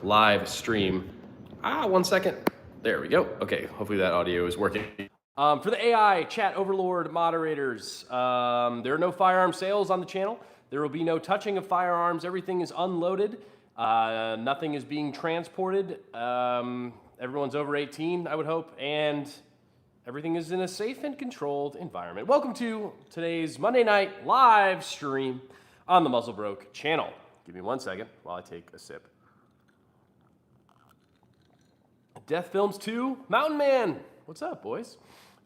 live stream. One second. There we go. Okay, hopefully that audio is working. For the AI chat overlord moderators, there are no firearm sales on the channel. There will be no touching of firearms. Everything is unloaded. Nothing is being transported. Everyone's over 18, I would hope, and everything is in a safe and controlled environment. Welcome to today's Monday night live stream on the Muzzlebroke channel. Give me 1 second while I take a sip. Death Films 2, Mountain Man. What's up, boys?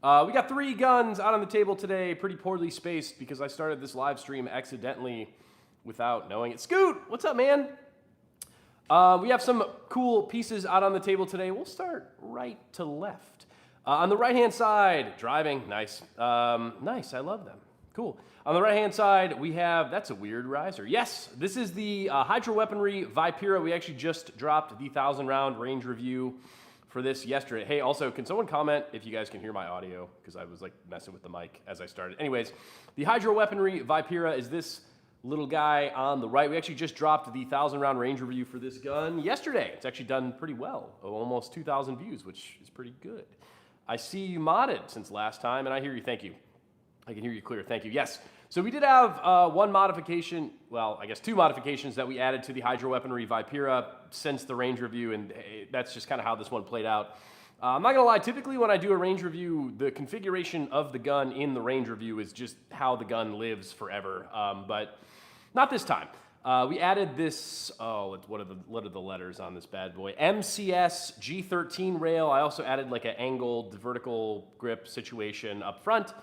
We got 3 guns out on the table today, pretty poorly spaced because I started this live stream accidentally without knowing it. Scoot, what's up, man? We have some cool pieces out on the table today. We'll start right to left. On the right-hand side, driving, nice. Nice, I love them. Cool. On the right-hand side, we have, that's a weird riser. Yes, this is the Hydro Weaponry Vipera. We actually just dropped the 1,000-round range review for this yesterday. Hey, also, can someone comment if you guys can hear my audio? Because I was like messing with the mic as I started. Anyways, the Hydro Weaponry Vipera is this little guy on the right. We actually just dropped the 1,000-round range review for this gun yesterday. It's actually done pretty well, almost 2,000 views, which is pretty good. I see you modded since last time, and I hear you. Thank you. I can hear you clear. Thank you. Yes. So we did have one modification, well, I guess 2 modifications that we added to the Hydro Weaponry Vipera since the range review, and that's just kind of how this one played out. I'm not going to lie, typically when I do a range review, the configuration of the gun in the range review is just how the gun lives forever, but not this time. We added this, what are the letters on this bad boy? MCS G13 rail. I also added like an angled vertical grip situation up front,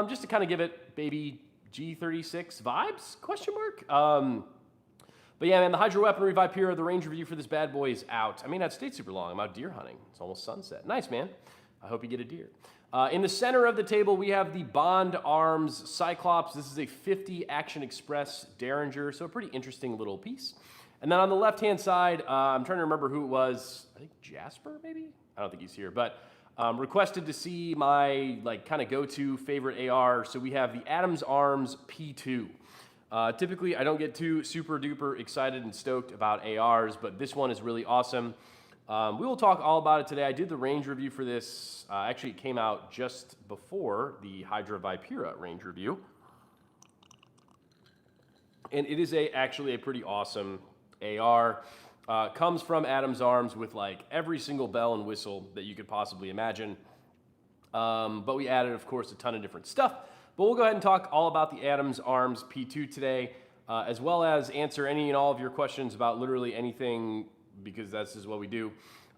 just to kind of give it baby G36 vibes, question mark? But yeah, man, the Hydro Weaponry Vipera, the range review for this bad boy is out. I mean, that stayed super long. I'm out deer hunting. It's almost sunset. Nice, man. I hope you get a deer. In the center of the table, we have the Bond Arms Cyclops. This is a 50 Action Express Derringer, so a pretty interesting little piece. And then on the left-hand side, I'm trying to remember who it was. I think Jasper, maybe? I don't think he's here, but requested to see my kind of go-to favorite AR. So we have the Adams Arms P2. Typically, I don't get too super duper excited and stoked about ARs, but this one is really awesome. We will talk all about it today. I did the range review for this. Actually, it came out just before the Hydra Vipera range review. And it is actually a pretty awesome AR. Comes from Adams Arms with like every single bell and whistle that you could possibly imagine. But we added, of course, a ton of different stuff. But we'll go ahead and talk all about the Adams Arms P2 today, as well as answer any and all of your questions about literally anything, because that's just what we do.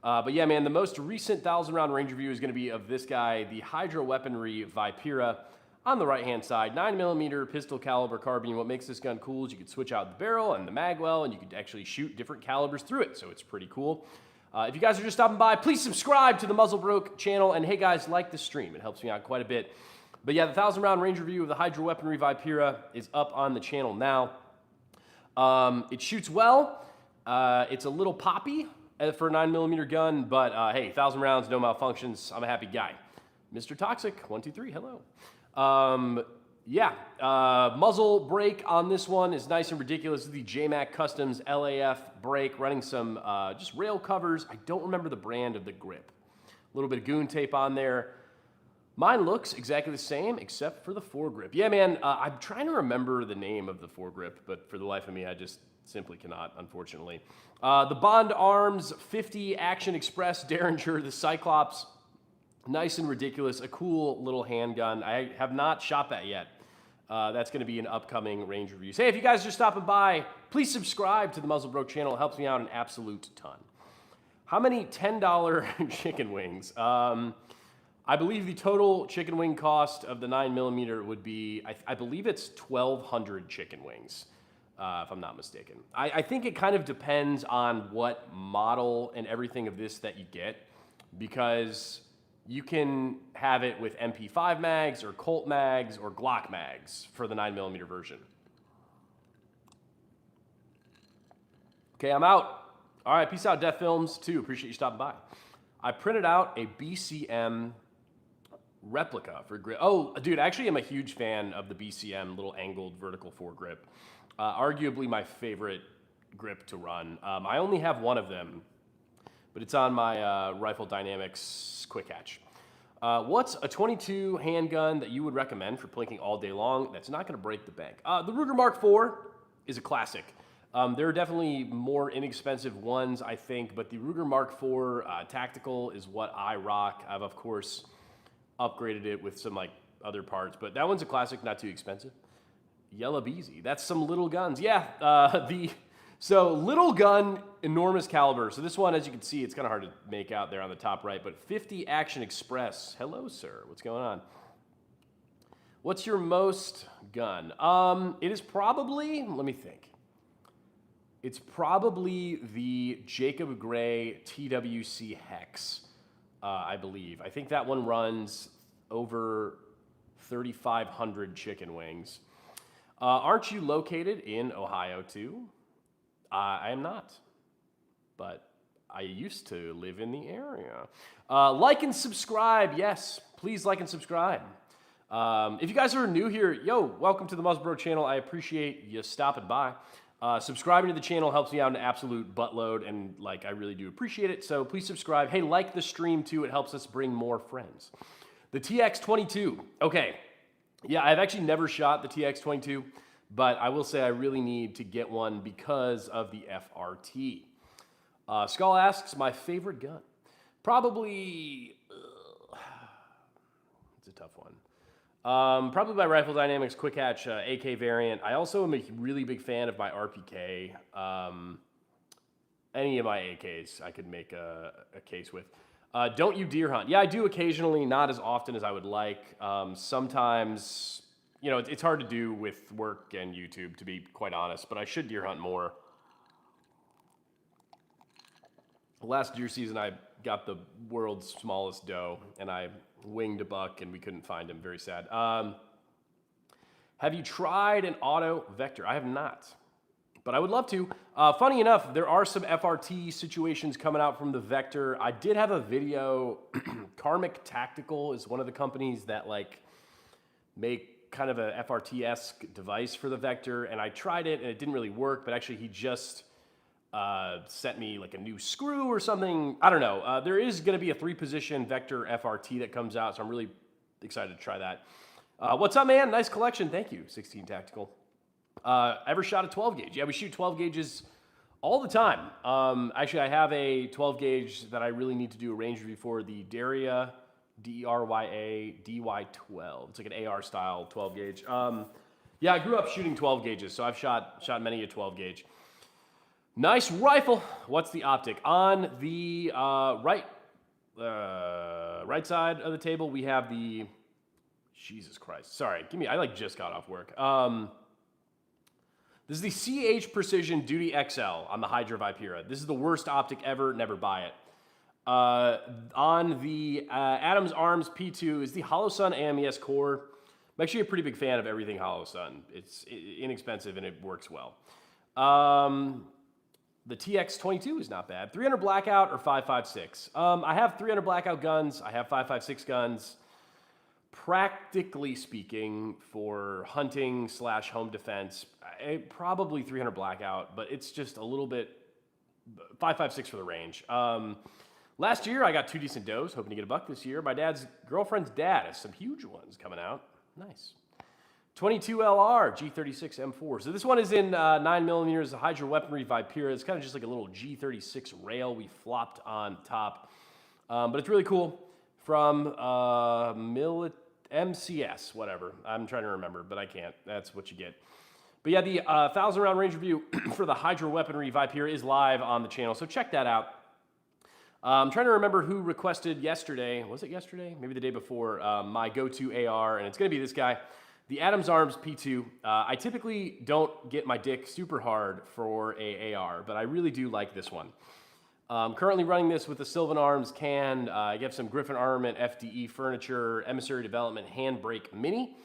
But yeah, man, the most recent 1,000-round range review is going to be of this guy, the Hydro Weaponry Vipera. On the right-hand side, 9mm pistol caliber carbine. What makes this gun cool is you could switch out the barrel and the mag well, and you could actually shoot different calibers through it, so it's pretty cool. If you guys are just stopping by, please subscribe to the Muzzlebroke channel, and hey guys, like the stream. It helps me out quite a bit. But yeah, the 1,000-round range review of the Hydro Weaponry Vipera is up on the channel now. It shoots well. It's a little poppy for a 9mm gun, but hey, 1,000 rounds, no malfunctions. I'm a happy guy. Mr. Toxic, 123, hello. Muzzle brake on this one is nice and ridiculous. This is the JMac Customs LAF brake, running some just rail covers. I don't remember the brand of the grip. A little bit of goon tape on there. Mine looks exactly the same except for the foregrip. Yeah, man, I'm trying to remember the name of the foregrip, but for the life of me, I just simply cannot, unfortunately. The Bond Arms 50 Action Express Derringer, the Cyclops. Nice and ridiculous, a cool little handgun. I have not shot that yet. That's going to be an upcoming range review. Hey, if you guys are just stopping by, please subscribe to the Muzzlebroke channel. It helps me out an absolute ton. How many $10 chicken wings? I believe the total chicken wing cost of the 9mm would be, I believe it's 1,200 chicken wings, if I'm not mistaken. I think it kind of depends on what model and everything of this that you get, because you can have it with MP5 mags or Colt mags or Glock mags for the 9mm version. Okay, I'm out. All right, peace out, Death Films, too. Appreciate you stopping by. I printed out a BCM replica for grip. Oh, dude, actually I'm a huge fan of the BCM little angled vertical foregrip. Arguably my favorite grip to run. I only have one of them, but it's on my Rifle Dynamics Quick Hatch. What's a 22 handgun that you would recommend for plinking all day long that's not going to break the bank? The Ruger Mark IV is a classic. There are definitely more inexpensive ones, I think, but the Ruger Mark IV Tactical is what I rock. I've, of course, upgraded it with some like other parts, but that one's a classic, not too expensive. Yellow Beezy, that's some little guns. Yeah, so little gun, enormous caliber. So this one, as you can see, it's kind of hard to make out there on the top right, but 50 Action Express. Hello, sir. What's going on? What's your most gun? It is probably, let me think. It's probably the Jacob Gray TWC Hex, I believe. I think that one runs over 3,500 chicken wings. Aren't you located in Ohio too? I am not, but I used to live in the area. Like and subscribe, yes, please like and subscribe. If you guys are new here, yo, welcome to the MuzzleBro channel. I appreciate you stopping by. Subscribing to the channel helps me out an absolute buttload, and like I really do appreciate it. So please subscribe. Hey, like the stream too. It helps us bring more friends. The TX22. Okay, yeah, I've actually never shot the TX22, but I will say I really need to get one because of the FRT. Skull asks, my favorite gun. Probably, it's a tough one. Probably my Rifle Dynamics Quick Hatch AK variant. I also am a really big fan of my RPK. Any of my AKs I could make a case with. Don't you deer hunt? Yeah, I do occasionally, not as often as I would like. Sometimes, you know, it's hard to do with work and YouTube, to be quite honest, but I should deer hunt more. Last deer season, I got the world's smallest doe, and I winged a buck, and we couldn't find him. Very sad. Have you tried an auto Vector? I have not, but I would love to. Funny enough, there are some FRT situations coming out from the Vector. I did have a video. Karmic Tactical is one of the companies that like make kind of a FRT-esque device for the Vector, and I tried it, and it didn't really work, but actually he just sent me like a new screw or something. I don't know. There is going to be a 3-position Vector FRT that comes out, so I'm really excited to try that. What's up, man? Nice collection. Thank you, 16 Tactical. Ever shot a 12 gauge? Yeah, we shoot 12 gauges all the time. Actually, I have a 12 gauge that I really need to do a range review for, the Derya, D-E-R-Y-A, DY12. It's like an AR style 12 gauge. Yeah, I grew up shooting 12 gauges, so I've shot many a 12 gauge. Nice rifle. What's the optic? On the right side of the table, we have the, Jesus Christ. Sorry, I like just got off work. This is the CH Precision Duty XL on the Hydra Vipera. This is the worst optic ever. Never buy it. On the Adams Arms P2 is the Holosun AMES Core. I'm actually a pretty big fan of everything Holosun. It's inexpensive and it works well. The TX22 is not bad. 300 Blackout or 5.56. I have 300 Blackout guns. I have 5.56 guns. Practically speaking, for hunting / home defense, probably 300 Blackout, but it's just a little bit 5.56 for the range. Last year, I got 2 decent does, hoping to get a buck this year. My dad's girlfriend's dad has some huge ones coming out. Nice. 22 LR G36 M4. So this one is in 9mm, the Hydra Weaponry Vipera. It's kind of just like a little G36 rail we flopped on top. But it's really cool. From MCS, whatever. I'm trying to remember, but I can't. That's what you get. But yeah, the 1,000 round range review for the Hydra Weaponry Vipera is live on the channel, so check that out. I'm trying to remember who requested yesterday. Was it yesterday? Maybe the day before. My go-to AR, and it's going to be this guy. The Adams Arms P2. I typically don't get my dick super hard for a AR, but I really do like this one. Currently running this with the Sylvan Arms can. I get some Griffin Armament FDE furniture, Emissary Development Handbrake Mini.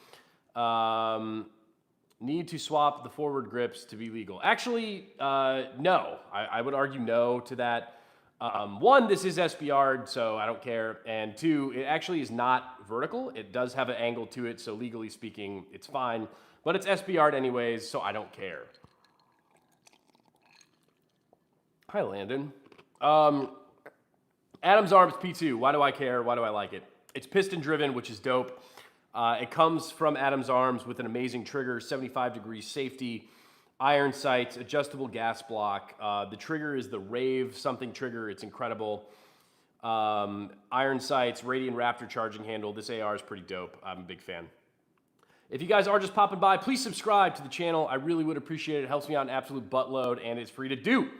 Need to swap the forward grips to be legal. Actually, no. I would argue no to that. One, this is SBR'd, so I don't care. And two, it actually is not vertical. It does have an angle to it, so legally speaking, it's fine. But it's SBR'd anyways, so I don't care. Hi, Landon. Adams Arms P2. Why do I care? Why do I like it? It's piston driven, which is dope. It comes from Adams Arms with an amazing trigger, 75-degree safety, iron sights, adjustable gas block. The trigger is the Rave something trigger. It's incredible. Iron sights, Radian Raptor charging handle. This AR is pretty dope. I'm a big fan. If you guys are just popping by, please subscribe to the channel. I really would appreciate it. It helps me out an absolute buttload, and it's free to do.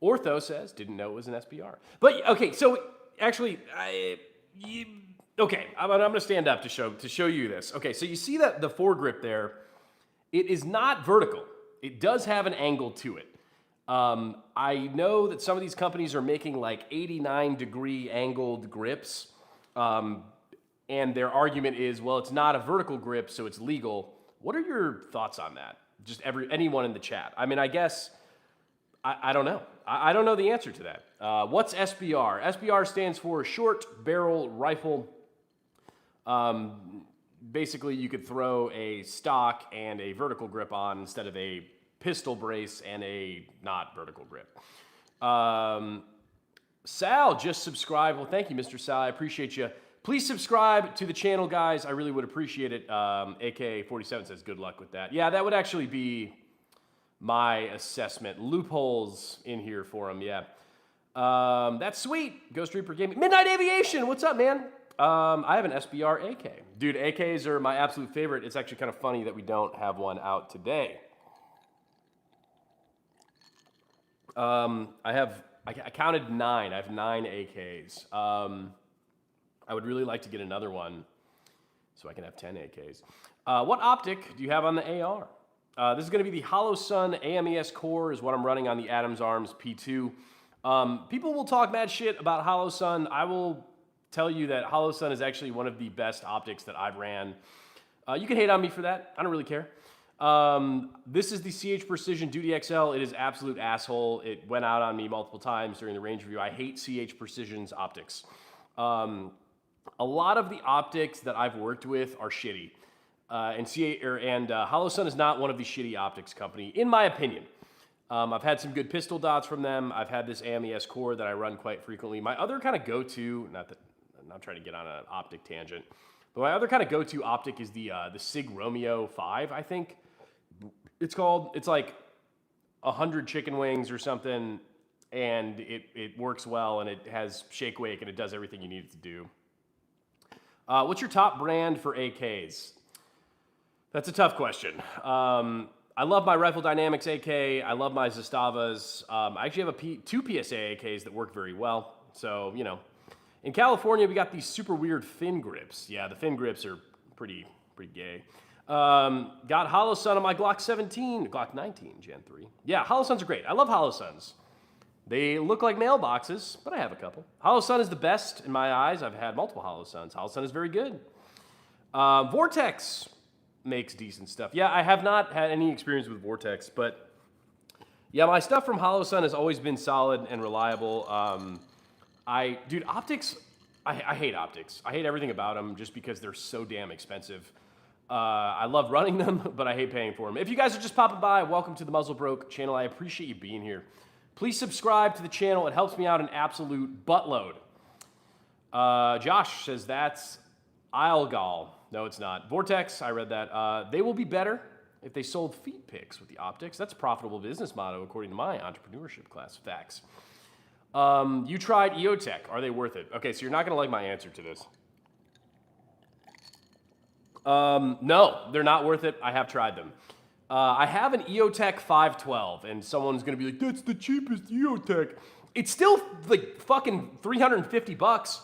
Ortho says, didn't know it was an SBR. But, okay, so actually, okay, I'm going to stand up to show you this. Okay, so you see that the foregrip there, it is not vertical. It does have an angle to it. I know that some of these companies are making like 89-degree angled grips, and their argument is, well, it's not a vertical grip, so it's legal. What are your thoughts on that? Just anyone in the chat. I mean, I guess, I don't know. I don't know the answer to that. What's SBR? SBR stands for Short Barrel Rifle. Basically, you could throw a stock and a vertical grip on instead of a pistol brace and a not vertical grip. Sal just subscribed. Well, thank you, Mr. Sal. I appreciate you. Please subscribe to the channel, guys. I really would appreciate it. AK47 says good luck with that. Yeah, that would actually be my assessment. Loopholes in here for him, yeah. That's sweet. Ghost Reaper Gaming. Midnight Aviation, what's up, man? I have an SBR AK. Dude, AKs are my absolute favorite. It's actually kind of funny that we don't have one out today. I counted 9. I have 9 AKs. I would really like to get another one so I can have 10 AKs. What optic do you have on the AR? This is going to be the Holosun AMES Core is what I'm running on the Adams Arms P2. People will talk mad shit about Holosun. I will tell you that Holosun is actually one of the best optics that I've ran. You can hate on me for that. I don't really care. This is the CH Precision Duty XL. It is absolute asshole. It went out on me multiple times during the range review. I hate CH Precision's optics. A lot of the optics that I've worked with are shitty. And Holosun is not one of the shitty optics company, in my opinion. I've had some good pistol dots from them. I've had this AMES Core that I run quite frequently. My other kind of go-to, not trying to get on an optic tangent, but my other kind of go-to optic is the SIG Romeo 5, I think it's called. It's like 100 chicken wings or something, and it works well, and it has shake wake, and it does everything you need it to do. What's your top brand for AKs? That's a tough question. I love my Rifle Dynamics AK. I love my Zastavas. I actually have two PSA AKs that work very well. So, you know, in California, we got these super weird fin grips. Yeah, the fin grips are pretty gay. Got Holosun on my Glock 17, Glock 19 Gen 3. Yeah, Holosuns are great. I love Holosuns. They look like mailboxes, but I have a couple. Holosun is the best in my eyes. I've had multiple Holosuns. Holosun is very good. Vortex makes decent stuff. Yeah, I have not had any experience with Vortex, but yeah, my stuff from Holosun has always been solid and reliable. Dude, optics, I hate optics. I hate everything about them just because they're so damn expensive. I love running them, but I hate paying for them. If you guys are just popping by, welcome to the Muzzle Broke channel. I appreciate you being here. Please subscribe to the channel. It helps me out an absolute buttload. Josh says that's Islegall. No, it's not. Vortex, I read that. They will be better if they sold feet picks with the optics. That's a profitable business motto, according to my entrepreneurship class. Facts. You tried EOTech. Are they worth it? Okay, so you're not going to like my answer to this. No, they're not worth it. I have tried them. I have an EOTech 512, and someone's going to be like, that's the cheapest EOTech. It's still like fucking $350,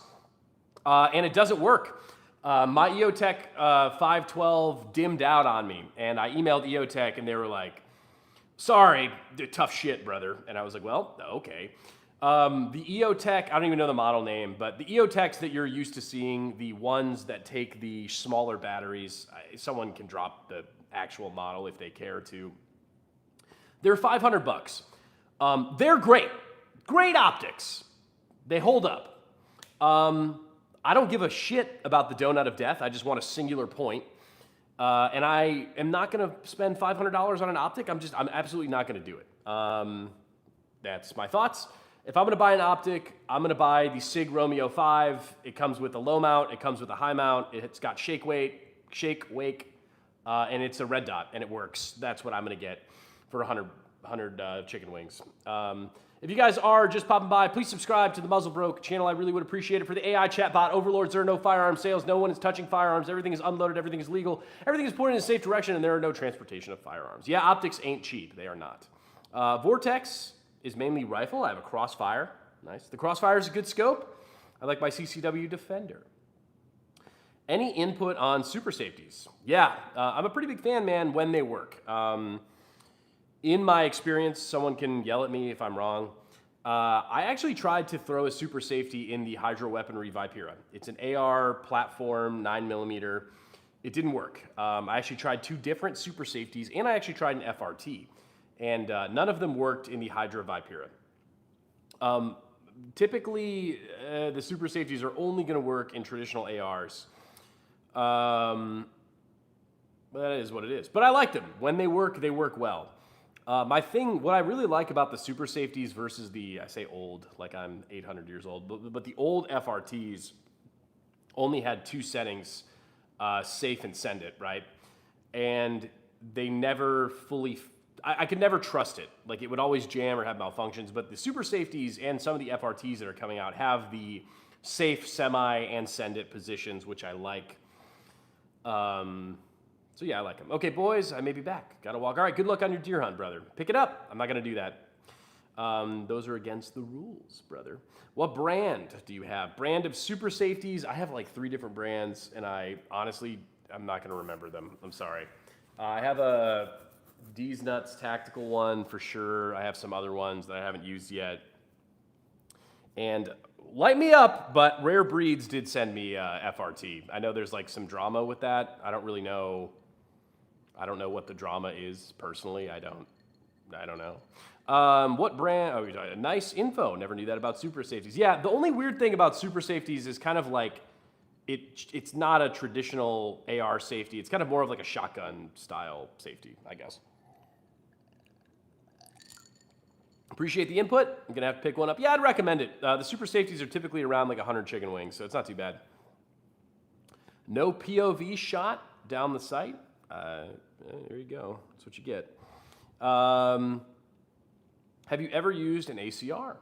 and it doesn't work. My EOTech 512 dimmed out on me, and I emailed EOTech, and they were like, sorry, tough shit, brother. And I was like, well, okay. The EOTech, I don't even know the model name, but the EOTechs that you're used to seeing, the ones that take the smaller batteries, someone can drop the actual model if they care to. They're $500. They're great. Great optics. They hold up. I don't give a shit about the donut of death. I just want a singular point. And I am not going to spend $500 on an optic. I'm absolutely not going to do it. That's my thoughts. If I'm going to buy an optic, I'm going to buy the SIG Romeo 5. It comes with a low mount. It comes with a high mount. It's got shake, wake, and it's a red dot, and it works. That's what I'm going to get for 100 chicken wings. If you guys are just popping by, please subscribe to the Muzzle Broke channel. I really would appreciate it. For the AI chatbot overlords, there are no firearm sales. No one is touching firearms. Everything is unloaded. Everything is legal. Everything is pointed in a safe direction, and there are no transportation of firearms. Yeah, optics ain't cheap. They are not. Vortex is mainly rifle. I have a Crossfire. Nice. The Crossfire is a good scope. I like my CCW Defender. Any input on super safeties? Yeah, I'm a pretty big fan, man, when they work. In my experience, someone can yell at me if I'm wrong. I actually tried to throw a super safety in the Hydro Weaponry Vipera. It's an AR platform, 9mm. It didn't work. I actually tried 2 different super safeties, and I actually tried an FRT. And none of them worked in the Hydra Vipera. Typically, the super safeties are only going to work in traditional ARs. But that is what it is. But I like them. When they work well. What I really like about the super safeties versus I say old, like I'm 800 years old, but the old FRTs only had 2 settings, safe and send it, right? And they never fully, I could never trust it. Like it would always jam or have malfunctions, but the super safeties and some of the FRTs that are coming out have the safe, semi, and send it positions, which I like. So yeah, I like them. Okay, boys, I may be back. Gotta walk. All right, good luck on your deer hunt, brother. Pick it up. I'm not gonna do that. Those are against the rules, brother. What brand do you have? Brand of super safeties? I have like 3 different brands, and I'm not gonna remember them. I'm sorry. I have a D's Nuts tactical one for sure. I have some other ones that I haven't used yet. And light me up, but Rare Breeds did send me FRT. I know there's like some drama with that. I don't know what the drama is personally. I don't know. What brand? Oh, nice info. Never knew that about super safeties. Yeah, the only weird thing about super safeties is kind of like it's not a traditional AR safety. It's kind of more of like a shotgun style safety, I guess. Appreciate the input. I'm gonna have to pick one up. Yeah, I'd recommend it. The super safeties are typically around like 100 chicken wings, so it's not too bad. No POV shot down the sight. There you go. That's what you get. Have you ever used an ACR?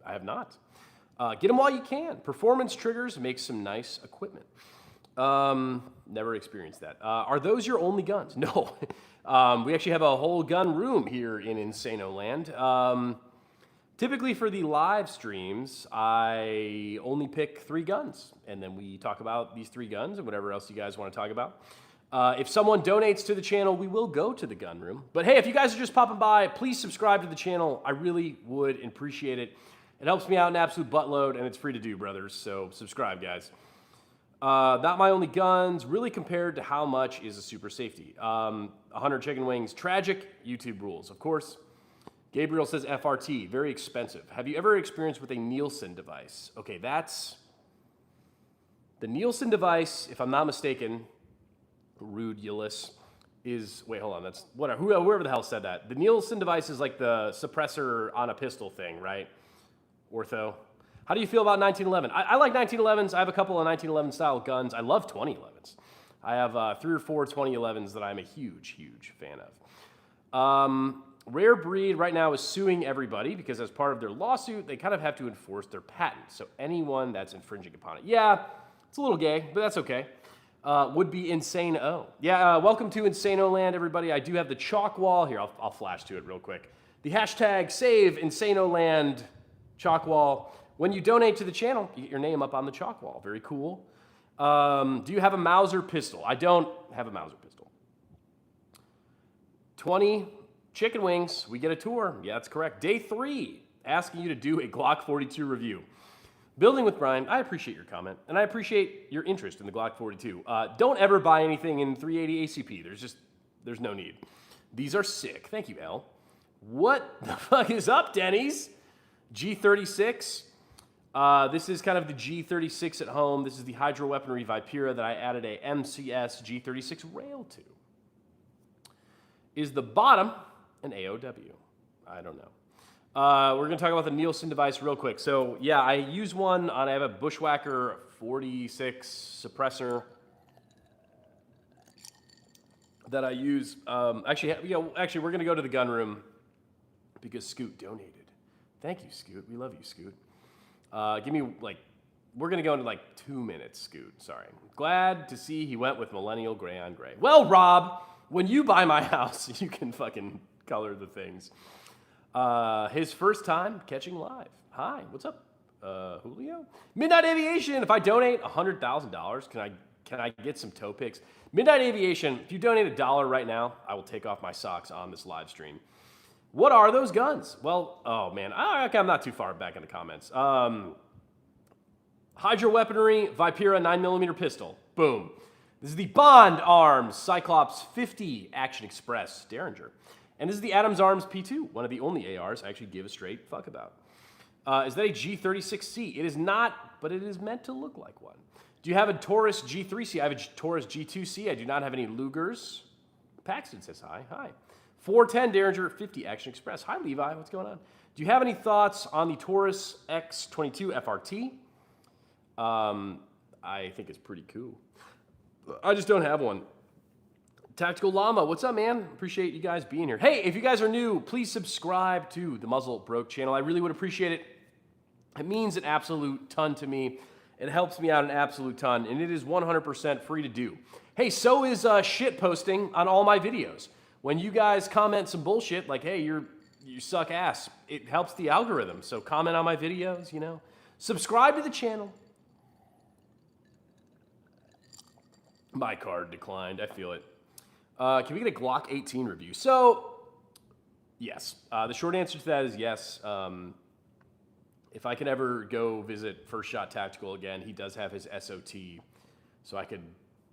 I have not. Get them while you can. Performance triggers make some nice equipment. Never experienced that. Are those your only guns? No. We actually have a whole gun room here in Insano Land. Typically for the live streams, I only pick 3 guns, and then we talk about these 3 guns and whatever else you guys want to talk about. If someone donates to the channel, we will go to the gun room. But hey, if you guys are just popping by, please subscribe to the channel. I really would appreciate it. It helps me out an absolute buttload, and it's free to do, brothers. So subscribe, guys. Not my only guns. Really compared to how much is a super safety? 100 chicken wings. Tragic. YouTube rules, of course. Gabriel says FRT. Very expensive. Have you ever experienced with a Nielsen device? Okay, that's... The Nielsen device, if I'm not mistaken... Rude Ulysses is, wait, hold on, that's, whoever the hell said that. The Nielsen device is like the suppressor on a pistol thing, right? Ortho. How do you feel about 1911? I like 1911s. I have a couple of 1911 style guns. I love 2011s. I have 3 or 4 2011s that I'm a huge, huge fan of. Rare Breed right now is suing everybody because as part of their lawsuit, they kind of have to enforce their patent. So anyone that's infringing upon it. Yeah, it's a little gay, but that's okay. Would be Insane-O. Yeah, welcome to Insano Land, everybody. I do have the chalk wall. Here, I'll flash to it real quick. The hashtag save Insano Land chalk wall. When you donate to the channel, you get your name up on the chalk wall. Very cool. Do you have a Mauser pistol? I don't have a Mauser pistol. 20 chicken wings. We get a tour. Yeah, that's correct. Day 3, asking you to do a Glock 42 review. Building with Brian, I appreciate your comment, and I appreciate your interest in the Glock 42. Don't ever buy anything in 380 ACP. There's no need. These are sick. Thank you, L. What the fuck is up, Denny's? G36. This is kind of the G36 at home. This is the Hydro Weaponry Vipera that I added a MCS G36 rail to. Is the bottom an AOW? I don't know. We're going to talk about the Nielsen device real quick. So, yeah, I use one I have a Bushwhacker 46 suppressor that I use. Actually, we're going to go to the gun room because Scoot donated. Thank you, Scoot. We love you, Scoot. Give me, we're going to go into 2 minutes, Scoot. Sorry. Glad to see he went with Millennial Gray on Gray. Well, Rob, when you buy my house, you can fucking color the things. His first time catching live. Hi, what's up, Julio? Midnight Aviation. If I donate $100,000, can I get some toe picks? Midnight Aviation. If you donate $1 right now, I will take off my socks on this live stream. What are those guns? Well, oh man, I'm not too far back in the comments. Hydro Weaponry Vipera 9mm pistol. Boom. This is the Bond Arms Cyclops 50 Action Express Derringer. And this is the Adams Arms P2, one of the only ARs I actually give a straight fuck about. Is that a G36C? It is not, but it is meant to look like one. Do you have a Taurus G3C? I have a Taurus G2C. I do not have any Lugers. Paxton says hi. Hi. 410 Derringer 50 Action Express. Hi, Levi. What's going on? Do you have any thoughts on the Taurus X22 FRT? I think it's pretty cool. I just don't have one. Tactical Llama, what's up, man? Appreciate you guys being here. Hey, if you guys are new, please subscribe to the Muzzle Broke channel. I really would appreciate it. It means an absolute ton to me. It helps me out an absolute ton, and it is 100% free to do. Hey, so is shit posting on all my videos. When you guys comment some bullshit like, hey, you suck ass, it helps the algorithm. So comment on my videos, you know. Subscribe to the channel. My card declined. I feel it. Can we get a Glock 18 review? So, yes. The short answer to that is yes. If I can ever go visit First Shot Tactical again, he does have his SOT. So I could,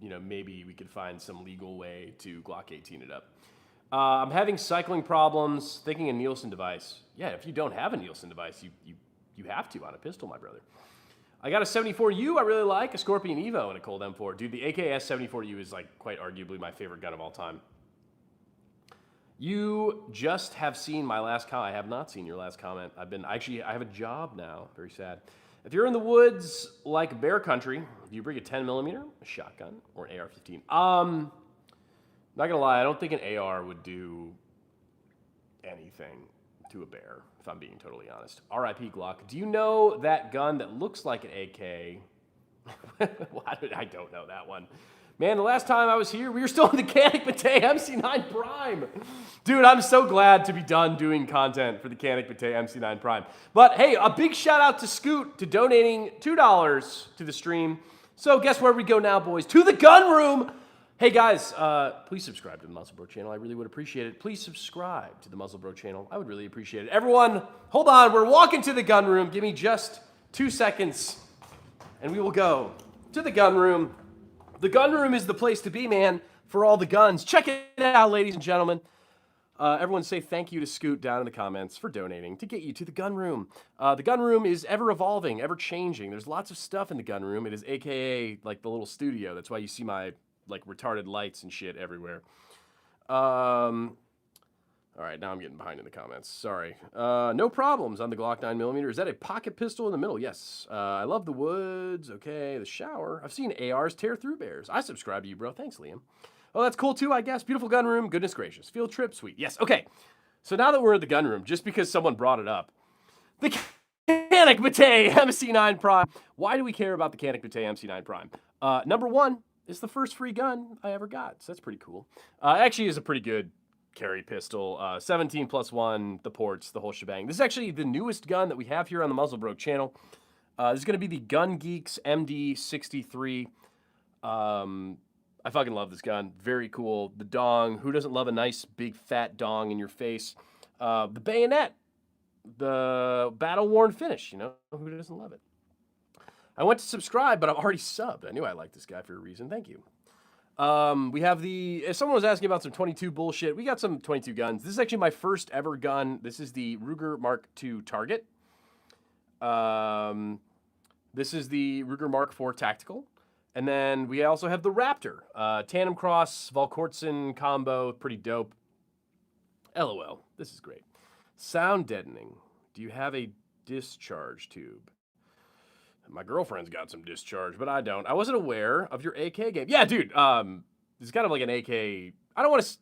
maybe we could find some legal way to Glock 18 it up. I'm having cycling problems, thinking a Nielsen device. Yeah, if you don't have a Nielsen device, you have to on a pistol, my brother. I got a 74U I really like, a Scorpion Evo, and a Cold M4. Dude, the AKS 74U is quite arguably my favorite gun of all time. You just have seen my last comment. I have not seen your last comment. I have a job now. Very sad. If you're in the woods like Bear Country, do you bring a 10mm, a shotgun, or an AR-15? Not gonna lie, I don't think an AR would do anything to a bear, if I'm being totally honest. RIP Glock. Do you know that gun that looks like an AK? I don't know that one. Man, the last time I was here, we were still in the Canik Batey MC9 Prime. Dude, I'm so glad to be done doing content for the Canik Batey MC9 Prime. But hey, a big shout out to Scoot to donating $2 to the stream. So guess where we go now, boys? To the gun room. Hey guys, please subscribe to the Muzzle Bro channel. I really would appreciate it. Please subscribe to the Muzzle Bro channel. I would really appreciate it. Everyone, hold on. We're walking to the gun room. Give me just 2 seconds, and we will go to the gun room. The gun room is the place to be, man, for all the guns. Check it out, ladies and gentlemen. Everyone say thank you to Scoot down in the comments for donating to get you to the gun room. The gun room is ever evolving, ever changing. There's lots of stuff in the gun room. It is AKA like the little studio. That's why you see my retarded lights and shit everywhere. All right, now I'm getting behind in the comments. Sorry. No problems on the Glock 9mm. Is that a pocket pistol in the middle? Yes. I love the woods. Okay, the shower. I've seen ARs tear through bears. I subscribe to you, bro. Thanks, Liam. Oh, that's cool too, I guess. Beautiful gun room. Goodness gracious. Field trip. Sweet. Yes. Okay. So now that we're in the gun room, just because someone brought it up, the Canik Batey MC9 Prime. Why do we care about the Canik Batey MC9 Prime? Number one, it's the first free gun I ever got, so that's pretty cool. Actually is a pretty good carry pistol. 17+1, the ports, the whole shebang. This is actually the newest gun that we have here on the Muzzle Broke channel. This is going to be the Gun Geeks MD63. I fucking love this gun. Very cool. The dong. Who doesn't love a nice big fat dong in your face? The bayonet. The battle-worn finish. Who doesn't love it? I went to subscribe, but I'm already subbed. I knew I liked this guy for a reason. Thank you. We have if someone was asking about some 22 bullshit, we got some 22 guns. This is actually my first ever gun. This is the Ruger Mark II Target. This is the Ruger Mark IV Tactical. And then we also have the Raptor. Tandem Cross, Valkortsen combo, pretty dope. LOL, this is great. Sound deadening. Do you have a discharge tube? My girlfriend's got some discharge, but I don't. I wasn't aware of your AK game. Yeah, dude. It's kind of like an AK. I don't want to.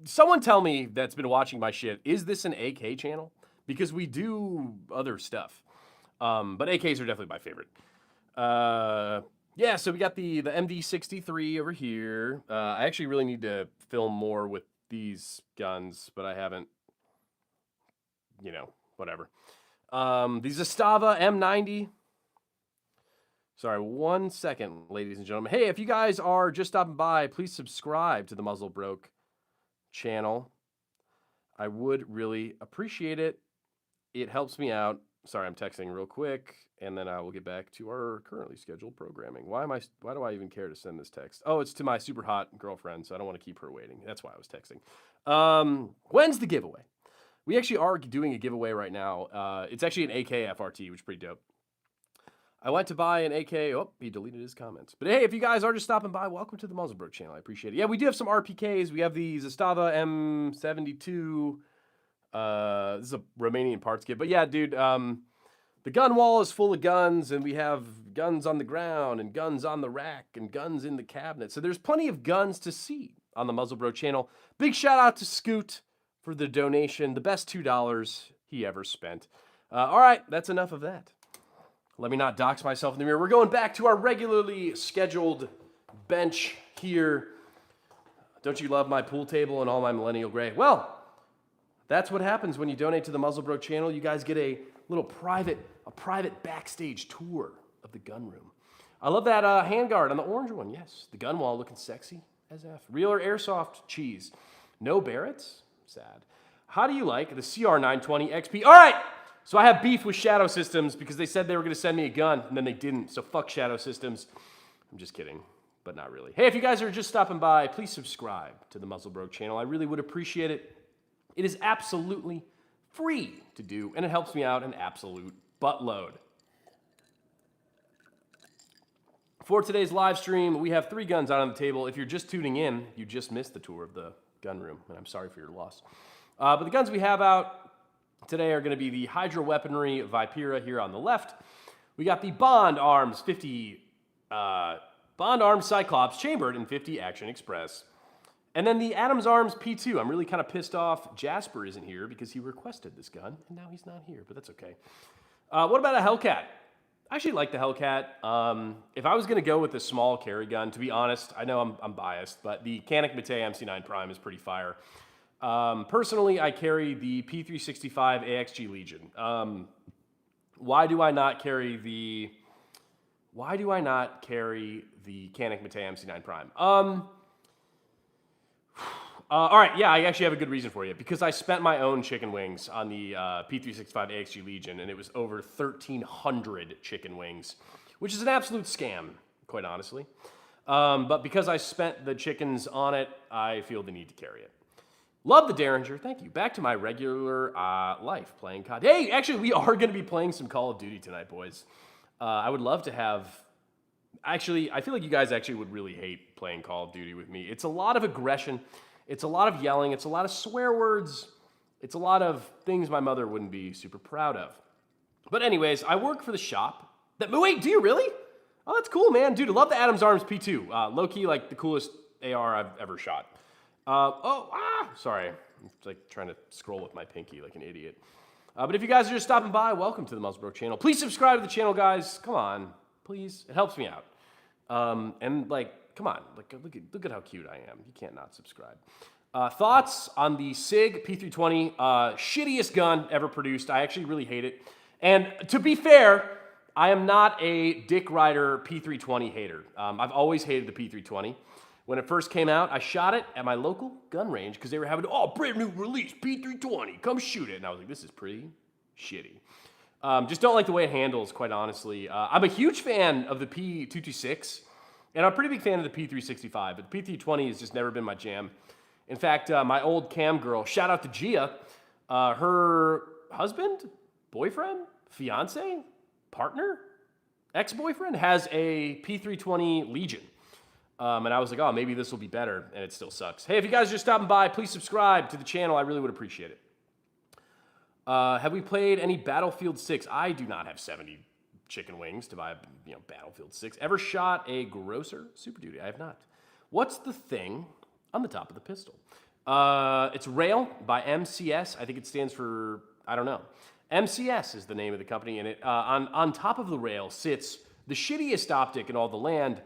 Someone tell me that's been watching my shit. Is this an AK channel? Because we do other stuff. But AKs are definitely my favorite. Yeah, so we got the MD63 over here. I actually really need to film more with these guns, but I haven't. You know, whatever. The Zastava M90. Sorry, 1 second, ladies and gentlemen. Hey, if you guys are just stopping by, please subscribe to the Muzzle Broke channel. I would really appreciate it. It helps me out. Sorry, I'm texting real quick, and then I will get back to our currently scheduled programming. Why do I even care to send this text? Oh, it's to my super hot girlfriend, so I don't want to keep her waiting. That's why I was texting. When's the giveaway? We actually are doing a giveaway right now. It's actually an AK FRT, which is pretty dope. I went to buy an AK. Oh, he deleted his comments. But hey, if you guys are just stopping by, welcome to the Muzzle Broke channel. I appreciate it. Yeah, we do have some RPKs. We have the Zastava M72. This is a Romanian parts kit. But yeah, dude, the gun wall is full of guns, and we have guns on the ground, and guns on the rack, and guns in the cabinet. So there's plenty of guns to see on the Muzzle Broke channel. Big shout out to Scoot for the donation. The best $2 he ever spent. All right, that's enough of that. Let me not dox myself in the mirror. We're going back to our regularly scheduled bench here. Don't you love my pool table and all my millennial gray? Well, that's what happens when you donate to the Muzzle Broke channel. You guys get a little private backstage tour of the gun room. I love that handguard on the orange one. Yes, the gun wall looking sexy as F. Real or airsoft cheese. No Barretts? Sad. How do you like the CR920 XP? All right. So I have beef with Shadow Systems because they said they were going to send me a gun, and then they didn't. So fuck Shadow Systems. I'm just kidding, but not really. Hey, if you guys are just stopping by, please subscribe to the Muzzle Broke channel. I really would appreciate it. It is absolutely free to do, and it helps me out an absolute buttload. For today's live stream, we have 3 guns out on the table. If you're just tuning in, you just missed the tour of the gun room, and I'm sorry for your loss. But the guns we have out today are going to be the Hydra Weaponry Vipera here on the left. We got the Bond Arms 50, Bond Arms Cyclops chambered in 50 Action Express. And then the Adams Arms P2. I'm really kind of pissed off Jasper isn't here because he requested this gun, and now he's not here, but that's okay. What about a Hellcat? I actually like the Hellcat. If I was going to go with a small carry gun, to be honest, I know I'm biased, but the Canik Mate MC9 Prime is pretty fire. Personally, I carry the P365 AXG Legion. Why do I not carry the Canik Mate MC9 Prime? All right, yeah, I actually have a good reason for you. Because I spent my own chicken wings on the P365 AXG Legion, and it was over 1,300 chicken wings, which is an absolute scam, quite honestly. But because I spent the chickens on it, I feel the need to carry it. Love the Derringer, thank you. Back to my regular life, playing COD. Hey, actually, we are going to be playing some Call of Duty tonight, boys. I would love to have... Actually, I feel like you guys actually would really hate playing Call of Duty with me. It's a lot of aggression. It's a lot of yelling. It's a lot of swear words. It's a lot of things my mother wouldn't be super proud of. But anyways, I work for the shop. Wait, do you really? Oh, that's cool, man. Dude, I love the Adams Arms P2. Low-key, like, the coolest AR I've ever shot. Sorry. I'm like trying to scroll with my pinky like an idiot. But if you guys are just stopping by, welcome to the Muzzle Broke channel. Please subscribe to the channel, guys. Come on, please. It helps me out. And like, come on, like, look at how cute I am. You can't not subscribe. Thoughts on the SIG P320, shittiest gun ever produced. I actually really hate it. And to be fair, I am not a Dick Rider P320 hater. I've always hated the P320. When it first came out, I shot it at my local gun range because they were having, brand new release, P320, come shoot it. And I was like, this is pretty shitty. Just don't like the way it handles, quite honestly. I'm a huge fan of the P226, and I'm a pretty big fan of the P365, but the P320 has just never been my jam. In fact, my old cam girl, shout out to Gia, her husband, boyfriend, fiance, partner, ex-boyfriend has a P320 Legion. And I was like, maybe this will be better, and it still sucks. Hey, if you guys are just stopping by, please subscribe to the channel. I really would appreciate it. Have we played any Battlefield 6? I do not have 70 chicken wings to buy, Battlefield 6. Ever shot a grosser Super Duty? I have not. What's the thing on the top of the pistol? It's Rail by MCS. I think it stands for, I don't know. MCS is the name of the company, and it on top of the rail sits the shittiest optic in all the land,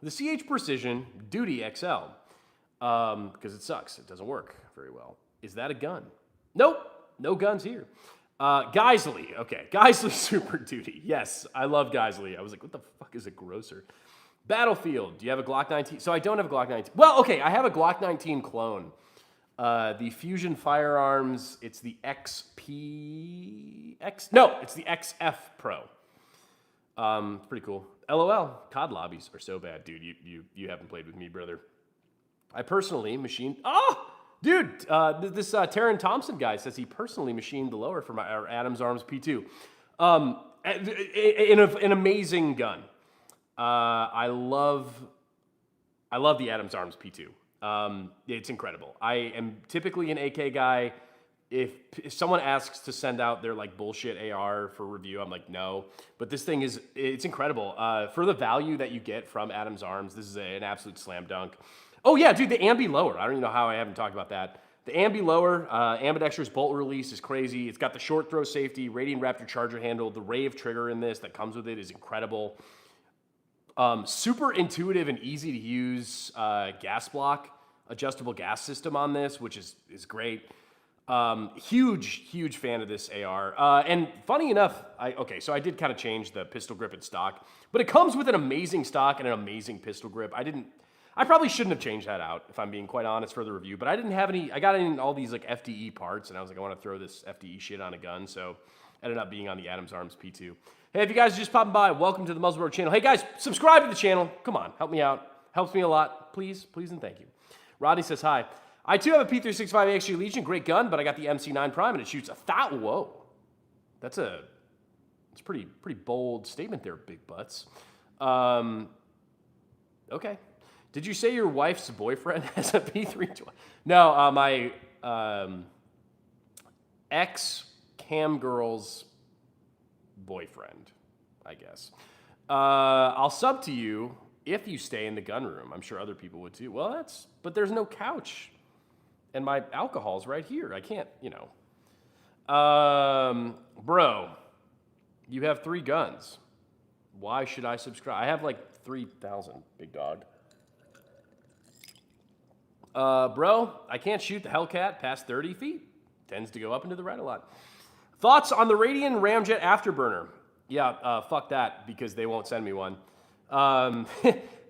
the CH Precision Duty XL, because it sucks. It doesn't work very well. Is that a gun? Nope. No guns here. Geisley. Okay. Geisley Super Duty. Yes, I love Geisley. I was like, what the fuck is a grosser? Battlefield. Do you have a Glock 19? So I don't have a Glock 19. Well, okay. I have a Glock 19 clone. The Fusion Firearms. It's the XP... No, it's the XF Pro. It's pretty cool. LOL. COD lobbies are so bad. Dude, you haven't played with me, brother. I personally machined... Oh! Dude, this Taron Thompson guy says he personally machined the lower for our Adams Arms P2. An amazing gun. I love the Adams Arms P2. It's incredible. I am typically an AK guy. If someone asks to send out their like bullshit AR for review, I'm like, no. But this thing it's incredible. For the value that you get from Adams Arms, this is an absolute slam dunk. Oh yeah, dude, the Ambi lower. I don't even know how I haven't talked about that. The Ambi lower, ambidextrous bolt release is crazy. It's got the short throw safety, Radiant Raptor charger handle. The Rave trigger in this that comes with it is incredible. Super intuitive and easy to use gas block, adjustable gas system on this, which is great. Huge fan of this AR. And funny enough, so I did kind of change the pistol grip and stock, but it comes with an amazing stock and an amazing pistol grip. I probably shouldn't have changed that out, if I'm being quite honest, for the review, but I didn't have any. I got in all these like FDE parts, and I was like, I want to throw this FDE shit on a gun, so ended up being on the Adams Arms P2. Hey, if you guys are just popping by, welcome to the Muzzlebroker channel. Hey guys, subscribe to the channel. Come on, help me out. Helps me a lot. Please, and thank you. Rodney says hi. I too have a P365 AXG Legion, great gun, but I got the MC9 Prime and it shoots whoa. That's a pretty bold statement there, big butts. Okay. Did you say your wife's boyfriend has a P320? No, my ex-cam girl's boyfriend, I guess. I'll sub to you if you stay in the gun room. I'm sure other people would too. Well, but there's no couch. And my alcohol's right here. I can't, Bro, you have 3 guns. Why should I subscribe? I have like 3,000, big dog. Bro, I can't shoot the Hellcat past 30 feet. Tends to go up and to the right a lot. Thoughts on the Radian Ramjet Afterburner? Yeah, fuck that, because they won't send me one.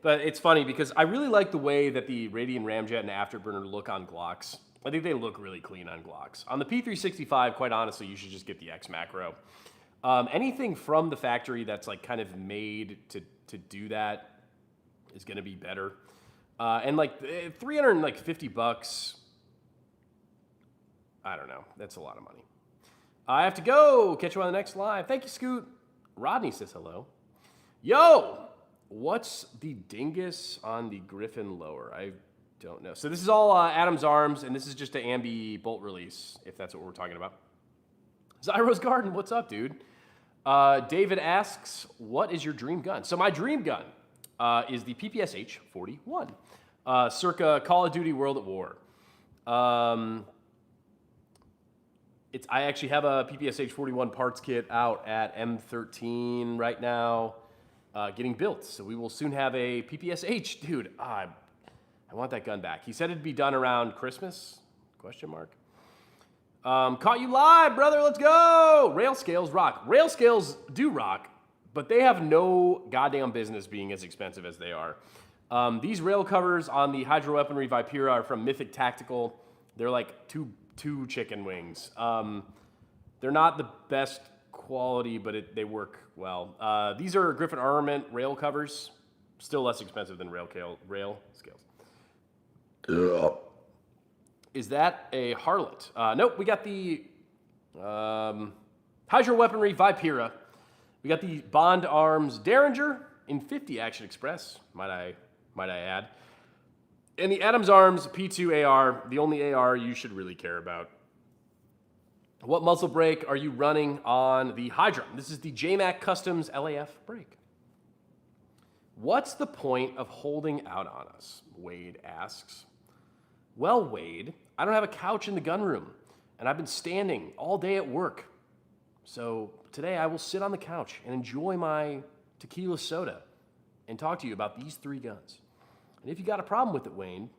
But it's funny because I really like the way that the Radian Ramjet and Afterburner look on Glocks. I think they look really clean on Glocks. On the P365, quite honestly, you should just get the X Macro. Anything from the factory that's like kind of made to do that is going to be better. And like $350, I don't know. That's a lot of money. I have to go. Catch you on the next live. Thank you, Scoot. Rodney says hello. Yo, what's the dingus on the Griffin lower? I don't know. So this is all Adams Arms, and this is just an Ambi bolt release, if that's what we're talking about. Zyro's Garden, what's up, dude? David asks, what is your dream gun? So my dream gun is the PPSH 41, circa Call of Duty World at War. I actually have a PPSH 41 parts kit out at M13 right now, getting built. So we will soon have a PPSH. Dude, I want that gun back. He said it'd be done around Christmas, question mark. Caught you live, brother, let's go. Rail scales rock. Rail scales do rock, but they have no goddamn business being as expensive as they are. These rail covers on the Hydro Weaponry Vipera are from Mythic Tactical. They're like two chicken wings. They're not the best quality, but they work well. These are Griffin Armament rail covers, still less expensive than rail scales. Is that a Harlot? Nope, we got the Hydro Weaponry Vipera. We got the Bond Arms Derringer in 50 Action Express, might I add. And the Adams Arms P2 AR, the only AR you should really care about. What muzzle brake are you running on the Hydra? This is the JMac Customs LAF brake. What's the point of holding out on us? Wade asks. Well, Wade, I don't have a couch in the gun room, and I've been standing all day at work. So today I will sit on the couch and enjoy my tequila soda and talk to you about these 3 guns. And if you got a problem with it, Wayne,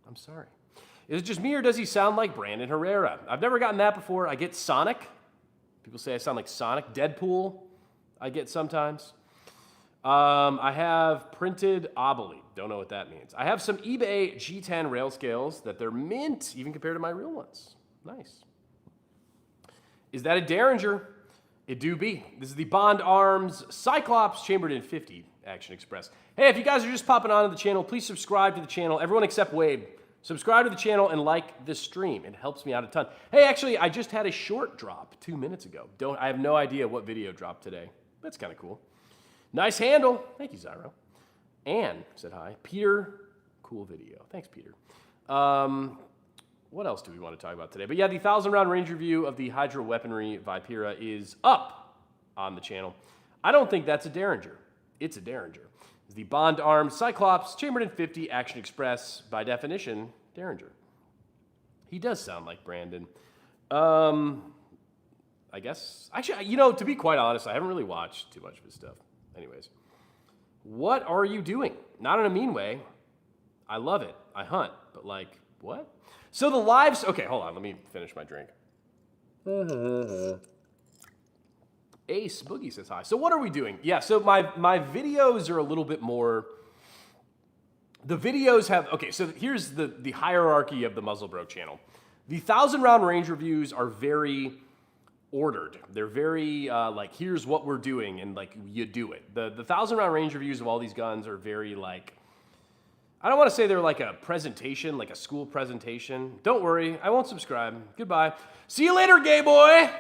I'm sorry. Is it just me or does he sound like Brandon Herrera? I've never gotten that before. I get Sonic. People say I sound like Sonic. Deadpool, I get sometimes. I have printed Oboli. Don't know what that means. I have some eBay G10 rail scales that they're mint, even compared to my real ones. Nice. Is that a Derringer? It do be. This is the Bond Arms Cyclops chambered in 50 Action Express. Hey, if you guys are just popping onto the channel, please subscribe to the channel. Everyone except Wade. Subscribe to the channel and like the stream. It helps me out a ton. Hey, actually, I just had a short drop 2 minutes ago. I have no idea what video dropped today. That's kind of cool. Nice handle. Thank you, Zyro. Ann said hi. Peter, cool video. Thanks, Peter. What else do we want to talk about today? But yeah, the 1,000-round range review of the Hydra Weaponry Vipera is up on the channel. I don't think that's a Derringer. It's a Derringer. It's the Bond Arms Cyclops chambered in 50 Action Express, by definition, Derringer. He does sound like Brandon. I guess, actually, you know, to be quite honest, I haven't really watched too much of his stuff. Anyways, what are you doing? Not in a mean way. I love it. I hunt, but like, what? So the lives, okay, hold on, let me finish my drink. Ace Boogie says hi. So what are we doing? Yeah, so my videos are a little bit more, the videos have, okay, so here's the hierarchy of the Muzzlebroke channel. The 1,000-round range reviews are very ordered. They're very, like, here's what we're doing, and, like, you do it. The 1,000-round range reviews of all these guns are very, like, I don't want to say they're like a presentation, like a school presentation. Don't worry, I won't subscribe. Goodbye. See you later, gay boy!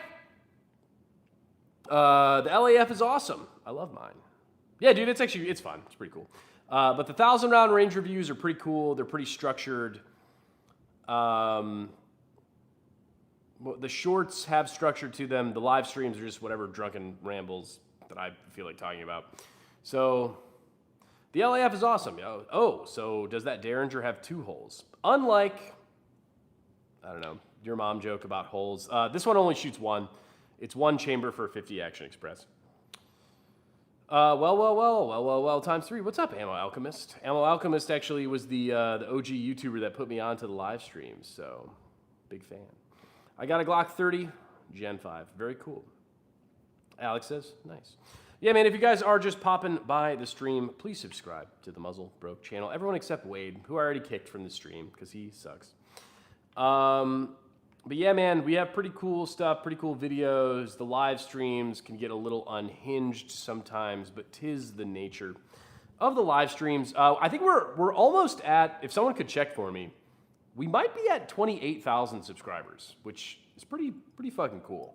The LAF is awesome. I love mine. Yeah, dude, it's fun. It's pretty cool. But the 1,000-round range reviews are pretty cool. They're pretty structured. The shorts have structure to them. The live streams are just whatever drunken rambles that I feel like talking about. So the LAF is awesome. Oh, so does that Derringer have 2 holes? Unlike, I don't know, your mom joke about holes. This one only shoots 1. It's 1 chamber for 50 Action Express. Well, times 3. What's up, Ammo Alchemist? Ammo Alchemist actually was the OG YouTuber that put me onto the live streams, so big fan. I got a Glock 30, Gen 5. Very cool. Alex says, nice. Yeah, man, if you guys are just popping by the stream, please subscribe to the Muzzlebroke channel. Everyone except Wade, who I already kicked from the stream because he sucks. But yeah, man, we have pretty cool stuff, pretty cool videos. The live streams can get a little unhinged sometimes, but 'tis the nature of the live streams. I think we're almost at, if someone could check for me, we might be at 28,000 subscribers, which is pretty fucking cool.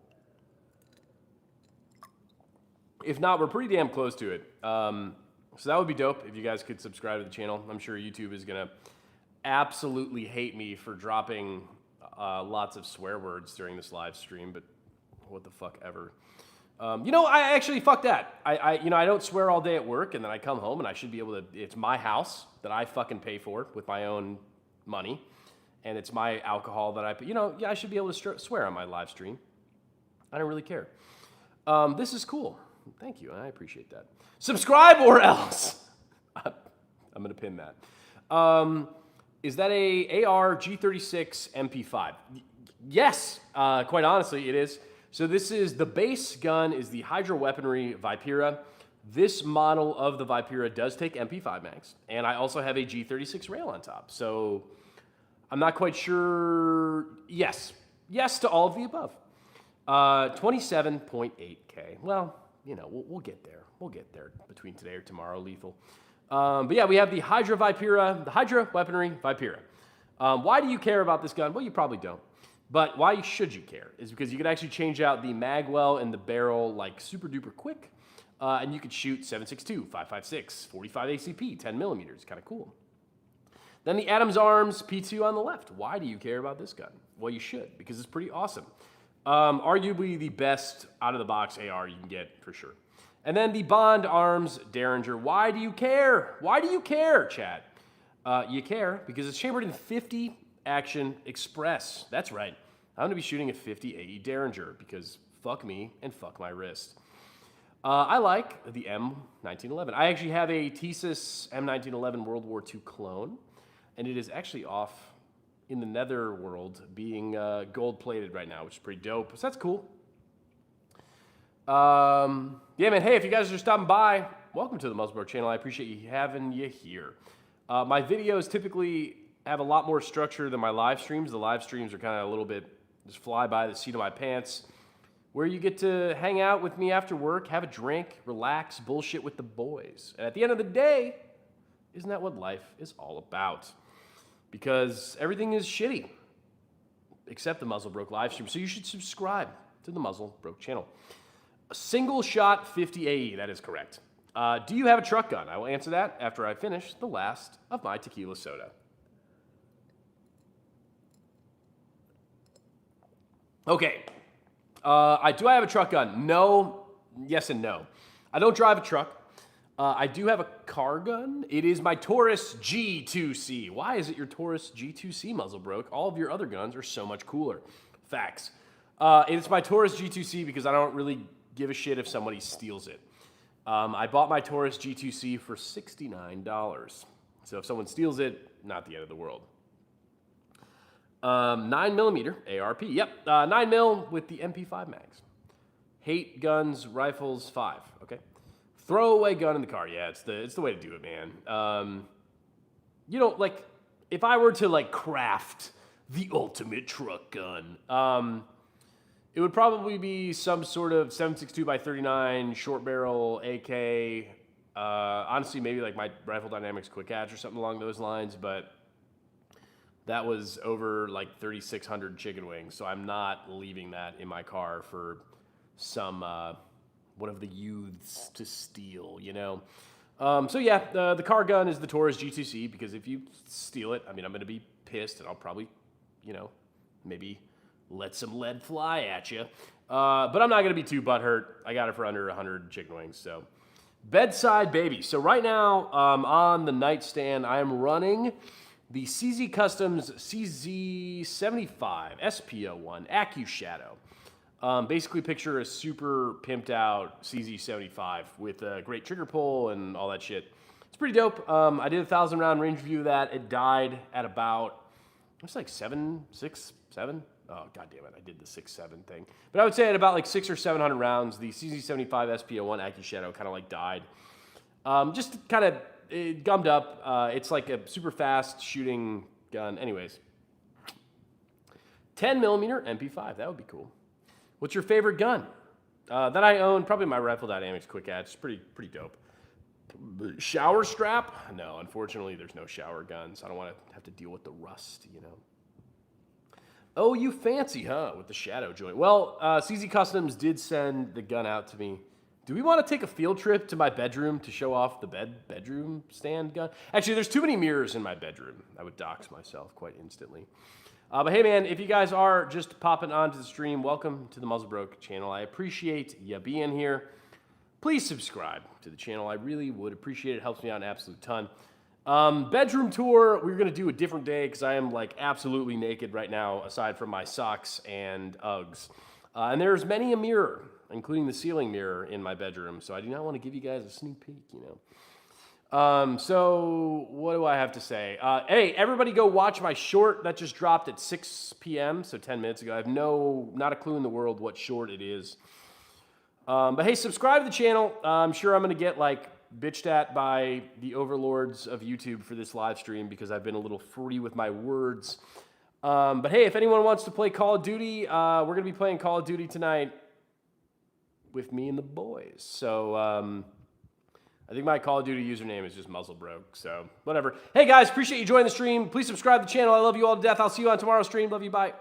If not, we're pretty damn close to it. So that would be dope if you guys could subscribe to the channel. I'm sure YouTube is gonna absolutely hate me for dropping lots of swear words during this live stream, but what the fuck ever. You know, I actually, fuck that. I don't swear all day at work, and then I come home and I should be able to, it's my house that I fucking pay for with my own money, and it's my alcohol that I should be able to swear on my live stream. I don't really care. This is cool. Thank you, I appreciate that. Subscribe or else. I'm gonna pin that. Is that a AR G36 MP5? Yes, quite honestly, it is. So this is, the base gun is the Hydra Weaponry Vipera. This model of the Vipera does take MP5 mags, and I also have a G36 rail on top. So I'm not quite sure. Yes to all of the above. 27.8K. Well, you know, we'll get there. We'll get there between today or tomorrow, lethal. But yeah, we have the Hydra Vipera, the Hydra Weaponry Vipera. Why do you care about this gun? Well, you probably don't. But why should you care is because you can actually change out the magwell and the barrel like super duper quick. And you could shoot 7.62, 5.56, 45 ACP, 10 millimeters. Kind of cool. Then the Adams Arms P2 on the left. Why do you care about this gun? Well, you should, because it's pretty awesome. Arguably the best out-of-the-box AR you can get, for sure. And then the Bond Arms Derringer. Why do you care? Why do you care, chat? You care because it's chambered in 50 Action Express. That's right. I'm going to be shooting a 50 AE Derringer because fuck me and fuck my wrist. I like the M1911. I actually have a Thesis M1911 World War II clone, and it is actually off in the netherworld being gold-plated right now, which is pretty dope. So that's cool. Yeah, man, hey, if you guys are stopping by, welcome to the Muzzlebroke channel. I appreciate you having you here. My videos typically have a lot more structure than my live streams. The live streams are kind of a little bit just fly by the seat of my pants, where you get to hang out with me after work, have a drink, relax, bullshit with the boys. And at the end of the day, isn't that what life is all about? Because everything is shitty, except the Muzzlebroke live stream. So you should subscribe to the Muzzlebroke channel. A single shot 50 AE, that is correct. Do you have a truck gun? I will answer that after I finish the last of my tequila soda. Okay. Do I have a truck gun? No, yes and no. I don't drive a truck. I do have a car gun. It is my Taurus G2C. Why is it your Taurus G2C, Muzzlebroke? All of your other guns are so much cooler. Facts. It's my Taurus G2C because I don't really give a shit if somebody steals it. I bought my Taurus G2C for $69. So if someone steals it, not the end of the world. 9mm ARP. Yep, 9mm with the MP5 mags. Hate guns, rifles, 5. Okay. Throwaway gun in the car. Yeah, it's the way to do it, man. You know, like, if I were to, like, craft the ultimate truck gun, it would probably be some sort of 7.62x39 short barrel AK. Honestly, maybe like my Rifle Dynamics Quick Hatch or something along those lines, but that was over like 3,600 chicken wings, so I'm not leaving that in my car for some one of the youths to steal, you know? So yeah, the car gun is the Taurus G2C, because if you steal it, I mean, I'm gonna be pissed, and I'll probably, you know, maybe let some lead fly at you. But I'm not gonna be too butthurt. I got it for under 100 chicken wings, so. Bedside baby. So right now, on the nightstand, I am running the CZ Customs CZ75 SP01 AccuShadow. Basically picture a super pimped out CZ75 with a great trigger pull and all that shit. It's pretty dope. I did a 1,000 round range review of that. It died at about, it's like 6, 7. Oh, god damn it, I did the 6-7 thing. But I would say at about like 600 or 700 rounds, the CZ75 SP01 AccuShadow kind of like died. Just kind of gummed up. It's like a super fast shooting gun. Anyways, 10mm MP5, that would be cool. What's your favorite gun? That I own, probably my Rifle Dynamics Quick Hatch. It's pretty dope. Shower strap? No, unfortunately, there's no shower guns. I don't want to have to deal with the rust, you know. Oh, you fancy, huh, with the shadow joint. Well, CZ Customs did send the gun out to me. Do we want to take a field trip to my bedroom to show off the bedroom stand gun? Actually, there's too many mirrors in my bedroom. I would dox myself quite instantly. But hey, man, if you guys are just popping onto the stream, welcome to the Muzzlebroke channel. I appreciate you being here. Please subscribe to the channel. I really would appreciate it. It helps me out an absolute ton. Bedroom tour, we're going to do a different day because I am like absolutely naked right now, aside from my socks and Uggs. And there's many a mirror, including the ceiling mirror in my bedroom, so I do not want to give you guys a sneak peek, you know. So what do I have to say? Hey, everybody go watch my short that just dropped at 6 p.m., so 10 minutes ago. I have not a clue in the world what short it is. But hey, subscribe to the channel. I'm sure I'm going to get like bitched at by the overlords of YouTube for this live stream because I've been a little free with my words. But hey, if anyone wants to play Call of Duty, we're going to be playing Call of Duty tonight with me and the boys. So I think my Call of Duty username is just Muzzlebroke, so whatever. Hey guys, appreciate you joining the stream. Please subscribe to the channel. I love you all to death. I'll see you on tomorrow's stream. Love you, bye.